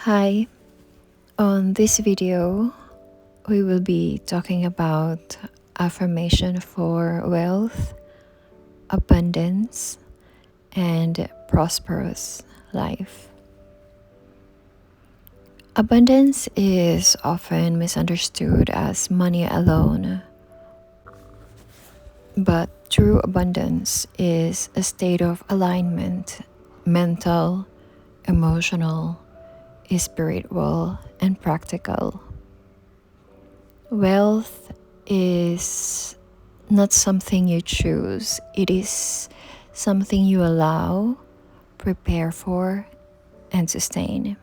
Hi, on this video, we will be talking about affirmation for wealth, abundance, and prosperous life. Abundance is often misunderstood as money alone, but true abundance is a state of alignment, mental, emotional, spiritual, and practical. Wealth is not something you choose, it is something you allow, prepare for, and sustain.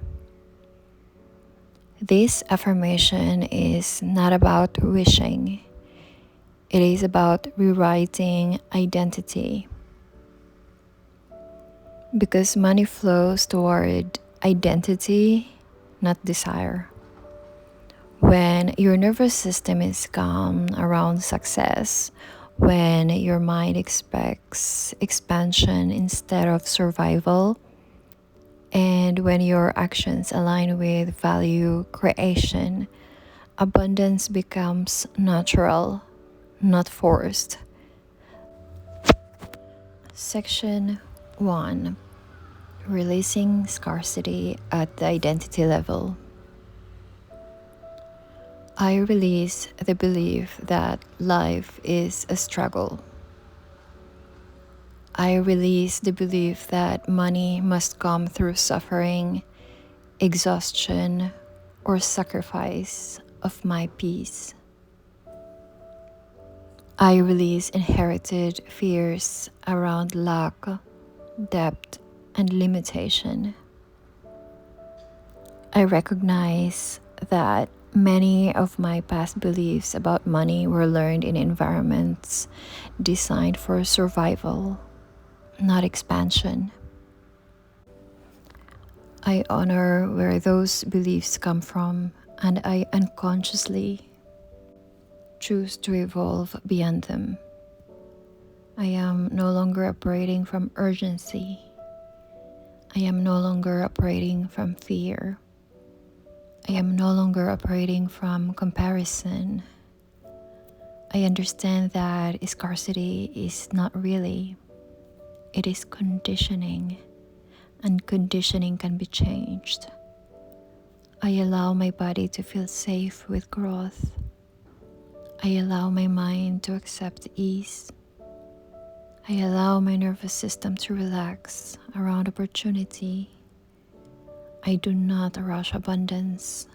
This affirmation is not about wishing, it is about rewriting identity. Because money flows toward identity, not desire. When your nervous system is calm around success, when your mind expects expansion instead of survival, and when your actions align with value creation, abundance becomes natural, not forced. Section 1: Releasing scarcity at the identity level. I release the belief that life is a struggle. I release the belief that money must come through suffering, exhaustion, or sacrifice of my peace. I release inherited fears around lack, debt, and limitation. I recognize that many of my past beliefs about money were learned in environments designed for survival, not expansion. I honor where those beliefs come from, and I unconsciously choose to evolve beyond them. I am no longer operating from urgency. I am no longer operating from fear. I am no longer operating from comparison. I understand that scarcity is not really, it is conditioning, and conditioning can be changed. I allow my body to feel safe with growth. I allow my mind to accept ease. I allow my nervous system to relax around opportunity. I do not rush abundance.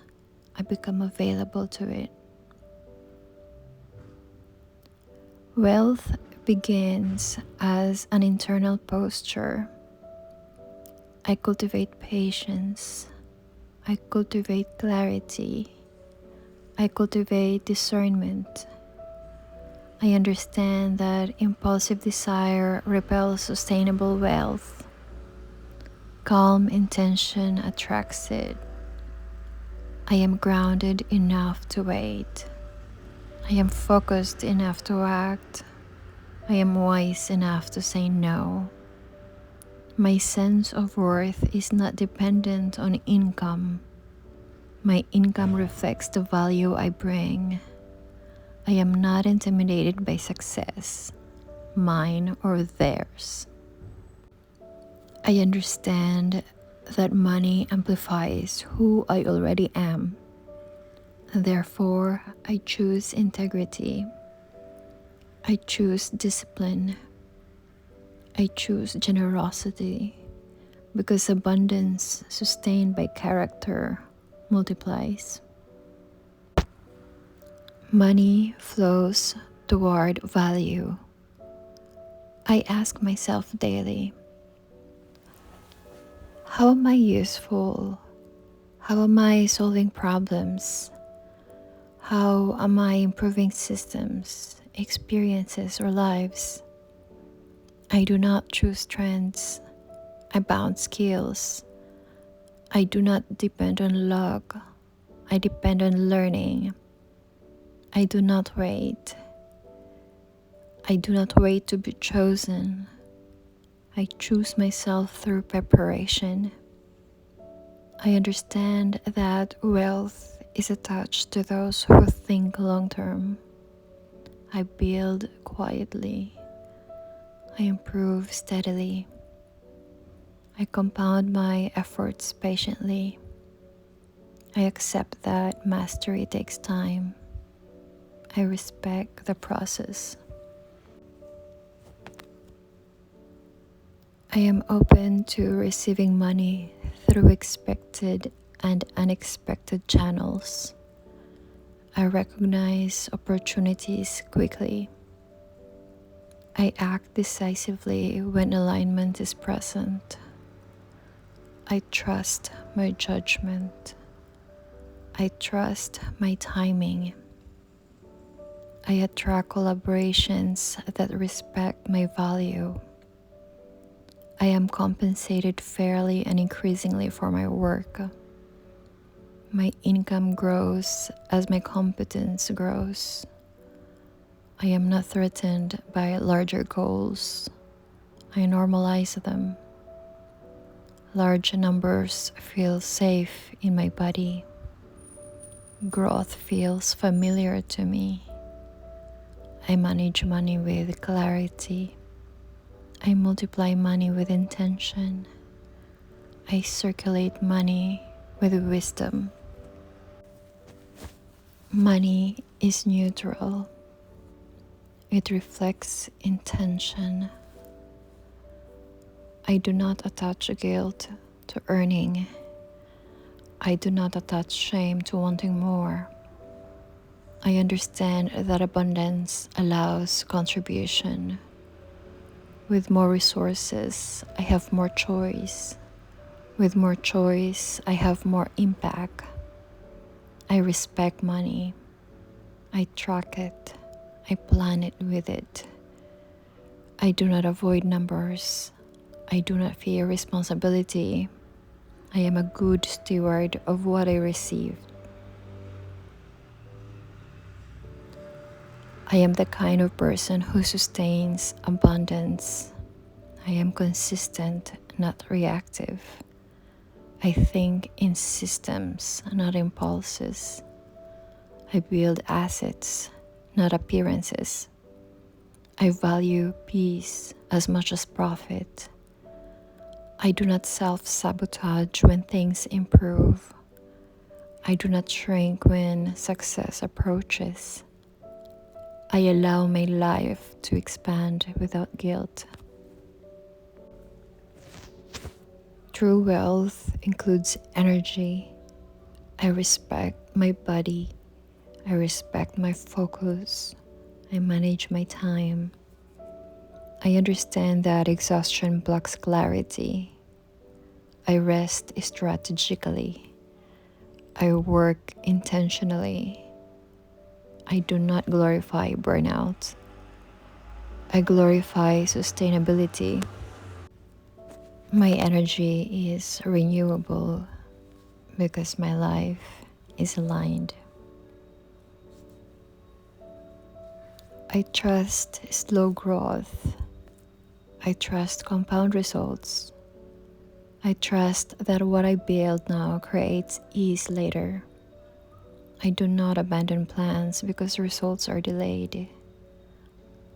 I become available to it. Wealth begins as an internal posture. I cultivate patience. I cultivate clarity. I cultivate discernment. I understand that impulsive desire repels sustainable wealth. Calm intention attracts it. I am grounded enough to wait. I am focused enough to act. I am wise enough to say no. My sense of worth is not dependent on income. My income reflects the value I bring. I am not intimidated by success, mine or theirs. I understand that money amplifies who I already am. Therefore, I choose integrity. I choose discipline. I choose generosity, because abundance sustained by character multiplies. Money flows toward value. I ask myself daily, how am I useful? How am I solving problems? How am I improving systems, experiences, or lives? I do not choose trends. I bounce skills. I do not depend on luck. I depend on learning. I do not wait. I do not wait to be chosen. I choose myself through preparation. I understand that wealth is attached to those who think long term. I build quietly. I improve steadily. I compound my efforts patiently. I accept that mastery takes time. I respect the process. I am open to receiving money through expected and unexpected channels. I recognize opportunities quickly. I act decisively when alignment is present. I trust my judgment. I trust my timing. I attract collaborations that respect my value. I am compensated fairly and increasingly for my work. My income grows as my competence grows. I am not threatened by larger goals. I normalize them. Large numbers feel safe in my body. Growth feels familiar to me. I manage money with clarity. I multiply money with intention. I circulate money with wisdom. Money is neutral. It reflects intention. I do not attach guilt to earning. I do not attach shame to wanting more. I understand that abundance allows contribution. With more resources, I have more choice. With more choice, I have more impact. I respect money. I track it. I plan it with it. I do not avoid numbers. I do not fear responsibility. I am a good steward of what I receive. I am the kind of person who sustains abundance. I am consistent, not reactive. I think in systems, not impulses. I build assets, not appearances. I value peace as much as profit. I do not self-sabotage when things improve. I do not shrink when success approaches. I allow my life to expand without guilt. True wealth includes energy. I respect my body. I respect my focus. I manage my time. I understand that exhaustion blocks clarity. I rest strategically. I work intentionally. I do not glorify burnout. I glorify sustainability. My energy is renewable because my life is aligned. I trust slow growth. I trust compound results. I trust that what I build now creates ease later. I do not abandon plans because results are delayed.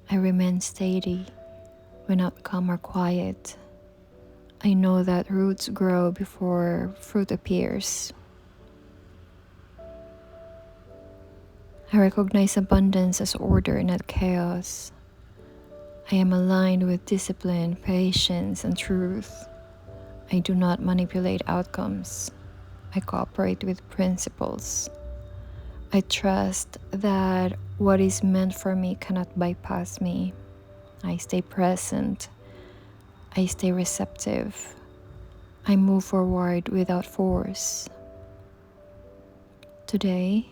I remain steady when outcomes are quiet. I know that roots grow before fruit appears. I recognize abundance as order, not chaos. I am aligned with discipline, patience, and truth. I do not manipulate outcomes. I cooperate with principles. I trust that what is meant for me cannot bypass me. I stay present. I stay receptive. I move forward without force. Today,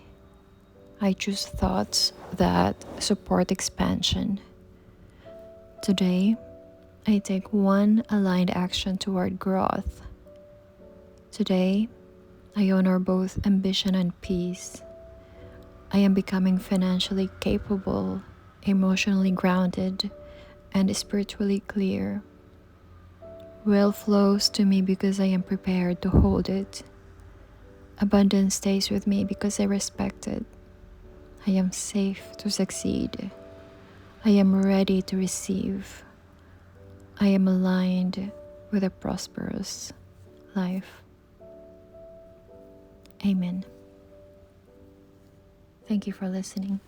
I choose thoughts that support expansion. Today, I take one aligned action toward growth. Today, I honor both ambition and peace. I am becoming financially capable, emotionally grounded, and spiritually clear. Wealth flows to me because I am prepared to hold it. Abundance stays with me because I respect it. I am safe to succeed. I am ready to receive. I am aligned with a prosperous life. Amen. Thank you for listening.